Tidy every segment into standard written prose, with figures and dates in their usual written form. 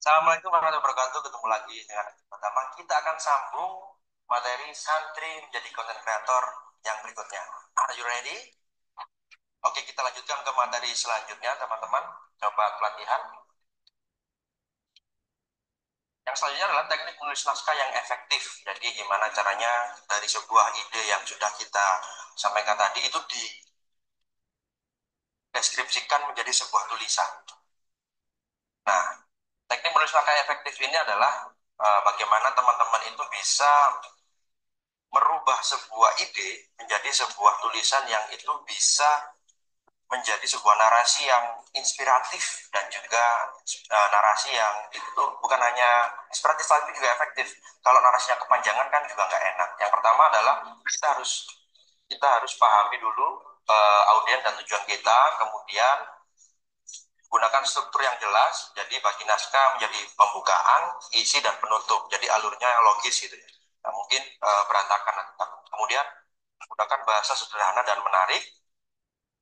Assalamualaikum warahmatullahi wabarakatuh. Ketemu lagi dengan pertama. Kita akan sambung materi santri menjadi content creator yang berikutnya. Are you ready? Oke, kita lanjutkan ke materi selanjutnya, teman-teman. Coba pelatihan. Yang selanjutnya adalah teknik menulis naskah yang efektif. Jadi gimana caranya dari sebuah ide yang sudah kita sampaikan tadi itu dideskripsikan menjadi sebuah tulisan. Nah, teknik menulis naskah yang efektif ini adalah bagaimana teman-teman itu bisa merubah sebuah ide menjadi sebuah tulisan yang itu bisa menjadi sebuah narasi yang inspiratif dan juga narasi yang itu bukan hanya inspiratif tapi juga efektif. Kalau narasinya kepanjangan kan juga nggak enak. Yang pertama adalah kita harus pahami dulu audiens dan tujuan kita, kemudian gunakan struktur yang jelas. Jadi bagi naskah menjadi pembukaan, isi dan penutup. Jadi alurnya logis gitu ya. Nah, mungkin berantakan. Kemudian menggunakan bahasa sederhana dan menarik.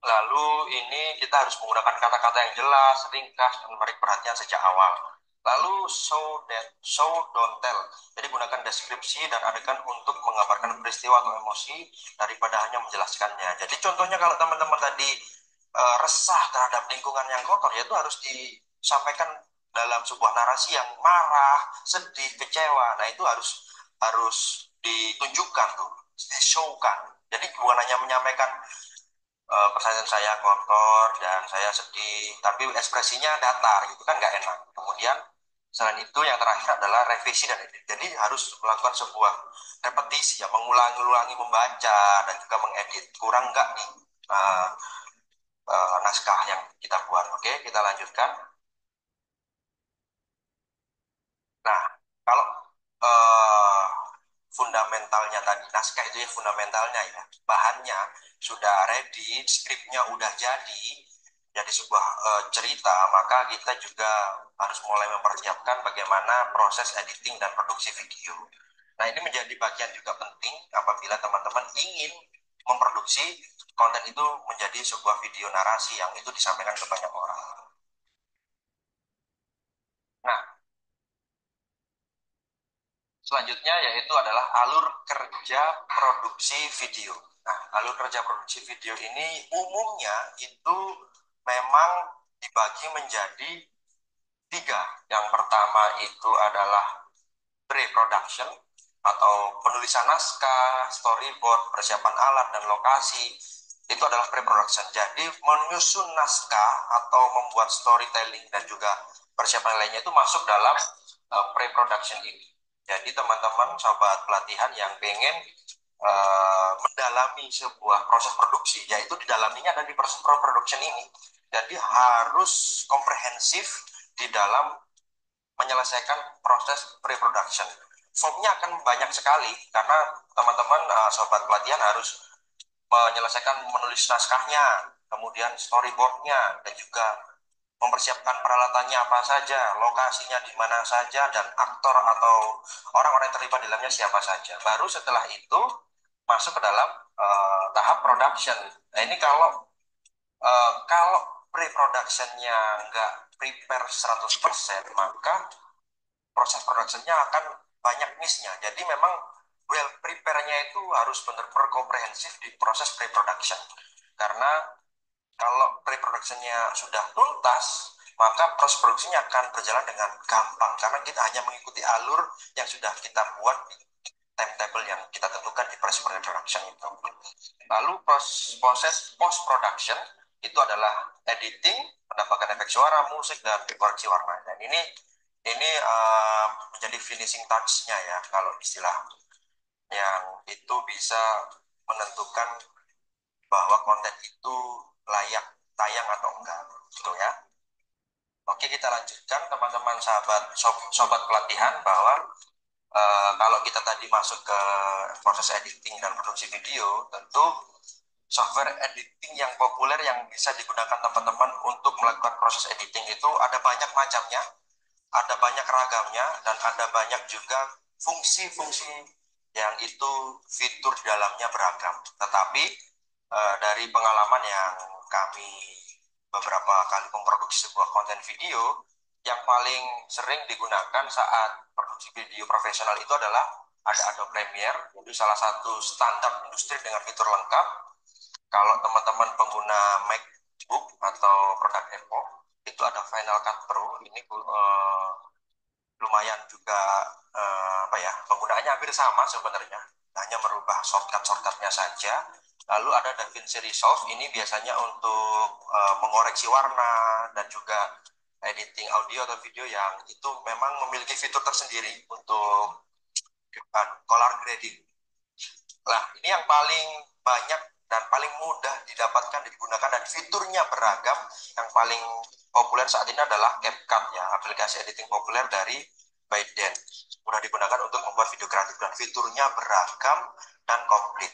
Lalu ini kita harus menggunakan kata-kata yang jelas, ringkas, dan menarik perhatian sejak awal. Lalu show don't tell. Jadi gunakan deskripsi dan adegan untuk menggambarkan peristiwa atau emosi daripada hanya menjelaskannya. Jadi contohnya kalau teman-teman tadi resah terhadap lingkungan yang kotor, yaitu harus disampaikan dalam sebuah narasi yang marah, sedih, kecewa. Nah itu harus harus ditunjukkan tuh, di-showkan. Jadi bukan hanya menyampaikan perasaan saya kotor dan saya sedih, tapi ekspresinya datar, gitu kan nggak enak. Kemudian selain itu yang terakhir adalah revisi dan edit. Jadi harus melakukan sebuah repetisi ya, mengulangi membaca dan juga mengedit. Kurang nggak nih uh, naskah yang kita buat? Oke, kita lanjutkan. Nah, kalau uh, fundamentalnya tadi, naskah itu ya fundamentalnya ya, bahannya sudah ready, skripnya udah jadi sebuah cerita, maka kita juga harus mulai mempersiapkan bagaimana proses editing dan produksi video. Nah, ini menjadi bagian juga penting apabila teman-teman ingin memproduksi konten itu menjadi sebuah video narasi yang itu disampaikan ke banyak orang. Nah, selanjutnya yaitu adalah alur kerja produksi video. Nah, alur kerja produksi video ini umumnya itu memang dibagi menjadi tiga. Yang pertama itu adalah pre-production atau penulisan naskah, storyboard, persiapan alat dan lokasi. Itu adalah pre-production. Jadi menyusun naskah atau membuat storytelling dan juga persiapan lainnya itu masuk dalam pre-production ini. Jadi teman-teman sobat pelatihan yang pengen mendalami sebuah proses produksi, yaitu didalaminya ada di proses production ini. Jadi harus komprehensif di dalam menyelesaikan proses pre-production. Formnya akan banyak sekali karena teman-teman sobat pelatihan harus menyelesaikan menulis naskahnya, kemudian storyboardnya, dan juga mempersiapkan peralatannya apa saja, lokasinya di mana saja, dan aktor atau orang-orang yang terlibat di dalamnya siapa saja. Baru setelah itu masuk ke dalam tahap production. Nah ini kalau pre-productionnya nggak prepare 100%, maka proses productionnya akan banyak miss-nya. Jadi memang well prepare-nya itu harus benar-benar komprehensif di proses pre-production. Karena kalau pre-productionnya sudah tuntas, maka proses produksinya akan berjalan dengan gampang. Karena kita hanya mengikuti alur yang sudah kita buat di timetable yang kita tentukan di proses production itu. Lalu proses post production itu adalah editing, menambahkan efek suara, musik, dan koreksi warna. Dan ini menjadi finishing touch-nya ya, kalau istilah yang itu bisa menentukan bahwa konten itu layak tayang atau enggak, gitu ya. Oke, kita lanjutkan teman-teman sobat pelatihan bahwa kalau kita tadi masuk ke proses editing dan produksi video, tentu software editing yang populer yang bisa digunakan teman-teman untuk melakukan proses editing itu ada banyak macamnya, ada banyak ragamnya, dan ada banyak juga fungsi-fungsi yang itu fitur di dalamnya beragam. Tetapi dari pengalaman yang kami beberapa kali memproduksi sebuah konten video, yang paling sering digunakan saat produksi video profesional itu adalah ada Adobe Premiere, itu salah satu standar industri dengan fitur lengkap. Kalau teman-teman pengguna MacBook atau produk Apple, itu ada Final Cut Pro. Ini lumayan juga apa ya, penggunaannya hampir sama sebenarnya, hanya merubah shortcut-shortcutnya saja. Lalu ada DaVinci Resolve, ini biasanya untuk mengoreksi warna dan juga editing audio atau video yang itu memang memiliki fitur tersendiri untuk color grading. Nah, ini yang paling banyak dan paling mudah didapatkan dan digunakan dan fiturnya beragam. Yang paling populer saat ini adalah CapCut ya, aplikasi editing populer dari ByteDance. Mudah digunakan untuk membuat video kreatif dan fiturnya beragam dan komplit.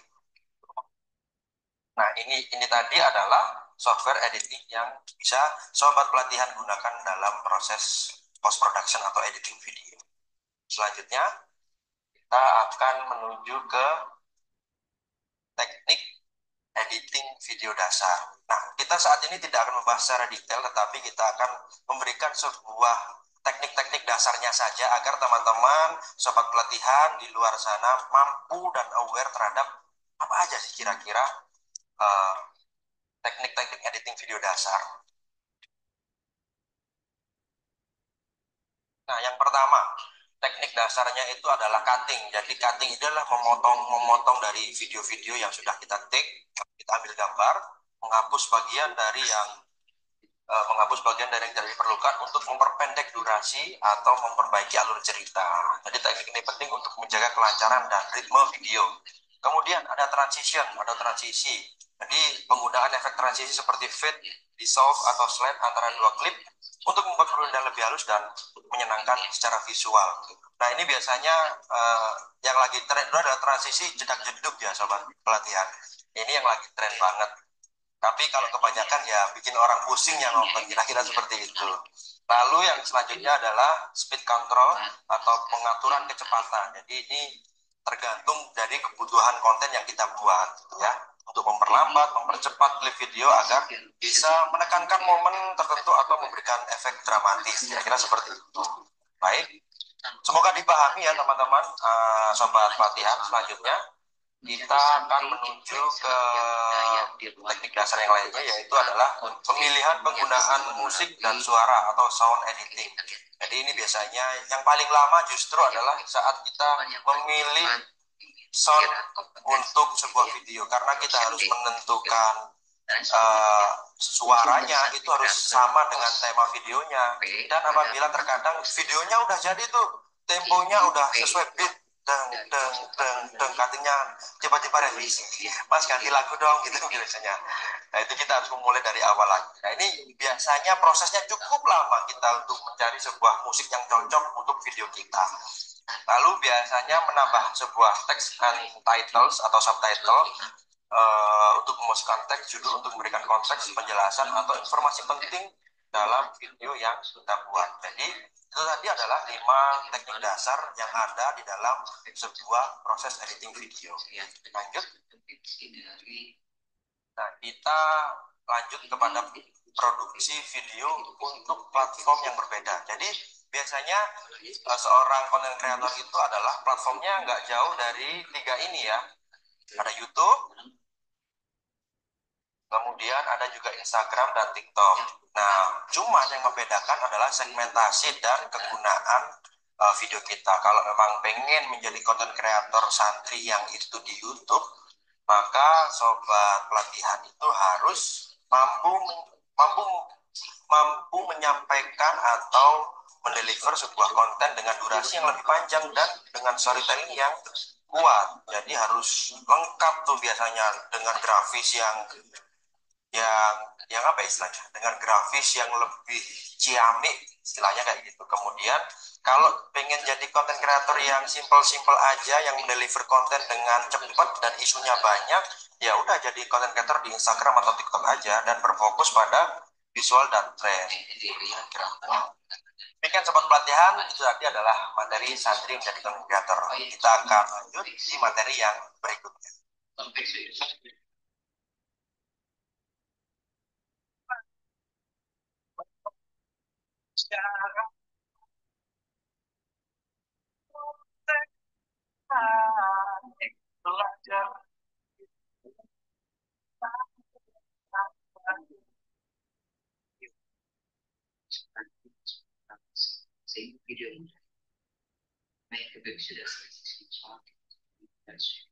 Nah, ini tadi adalah software editing yang bisa sobat pelatihan gunakan dalam proses post production atau editing video. Selanjutnya, kita akan menuju ke teknik editing video dasar. Nah, kita saat ini tidak akan membahas secara detail, tetapi kita akan memberikan sebuah teknik-teknik dasarnya saja agar teman-teman sobat pelatihan di luar sana mampu dan aware terhadap apa aja sih kira-kira teknik-teknik editing video dasar. Nah, yang pertama, teknik dasarnya itu adalah cutting. Jadi cutting itu adalah memotong dari video-video yang sudah kita take, kita ambil gambar, menghapus bagian dari yang yang tidak diperlukan untuk memperpendek durasi atau memperbaiki alur cerita. Jadi teknik ini penting untuk menjaga kelancaran dan ritme video. Kemudian ada transition, ada transisi. Jadi penggunaan efek transisi seperti fade, dissolve, atau slide antara dua klip untuk membuat perbedaan lebih halus dan menyenangkan secara visual. Nah, ini biasanya yang lagi tren itu adalah transisi jedak-jeduk ya sobat pelatihan. Ini yang lagi tren banget. Tapi kalau kebanyakan ya bikin orang pusing yang nonton, kira-kira seperti itu. Lalu yang selanjutnya adalah speed control atau pengaturan kecepatan. Jadi ini tergantung dari kebutuhan konten yang kita buat, ya. Untuk memperlambat, mempercepat klip video agar bisa menekankan momen tertentu atau memberikan efek dramatis. Kira-kira seperti itu. Baik, semoga dipahami ya teman-teman, sobat pelatihan. Selanjutnya kita akan menuju ke teknik dasar yang lainnya, yaitu adalah pemilihan penggunaan musik dan suara atau sound editing. Jadi ini biasanya yang paling lama justru adalah saat kita memilih sound untuk sebuah video, karena kita harus menentukan suaranya itu harus sama dengan tema videonya. Dan apabila terkadang videonya udah jadi tuh, temponya udah sesuai beat, deng cuttingnya tiba-tiba revisi, mas ganti lagu dong gitu biasanya. Nah, itu kita harus memulai dari awal lagi. Nah, ini biasanya prosesnya cukup lama kita untuk mencari sebuah musik yang cocok untuk video kita. Lalu biasanya menambah sebuah teks and titles atau subtitle untuk memasukkan teks judul untuk memberikan konteks, penjelasan atau informasi penting dalam video yang kita buat. Jadi itu tadi adalah 5 teknik dasar yang ada di dalam sebuah proses editing video. Lanjut. Nah, kita lanjut kepada produksi video untuk platform yang berbeda. Jadi biasanya seorang content creator itu adalah platformnya nggak jauh dari 3 ini ya. Ada YouTube, kemudian ada juga Instagram dan TikTok. Nah, cuma yang membedakan adalah segmentasi dan kegunaan video kita. Kalau memang pengen menjadi content creator santri yang itu di YouTube, maka sobat pelatihan itu harus mampu mampu mampu menyampaikan atau mendeliver sebuah konten dengan durasi yang lebih panjang dan dengan storytelling yang kuat. Jadi harus lengkap tuh biasanya dengan grafis yang yang apa istilahnya, dengan grafis yang lebih ciamik istilahnya kayak gitu. Kemudian kalau pengen jadi content creator yang simple-simple aja, yang deliver konten dengan cepat dan isunya banyak, ya udah jadi content creator di Instagram atau TikTok aja dan berfokus pada visual dan tren. Demikian sobat pelatihan, itu tadi adalah materi santri menjadi content creator. Kita akan lanjut di materi yang berikutnya. Sehingga video ini mereka sudah selesai.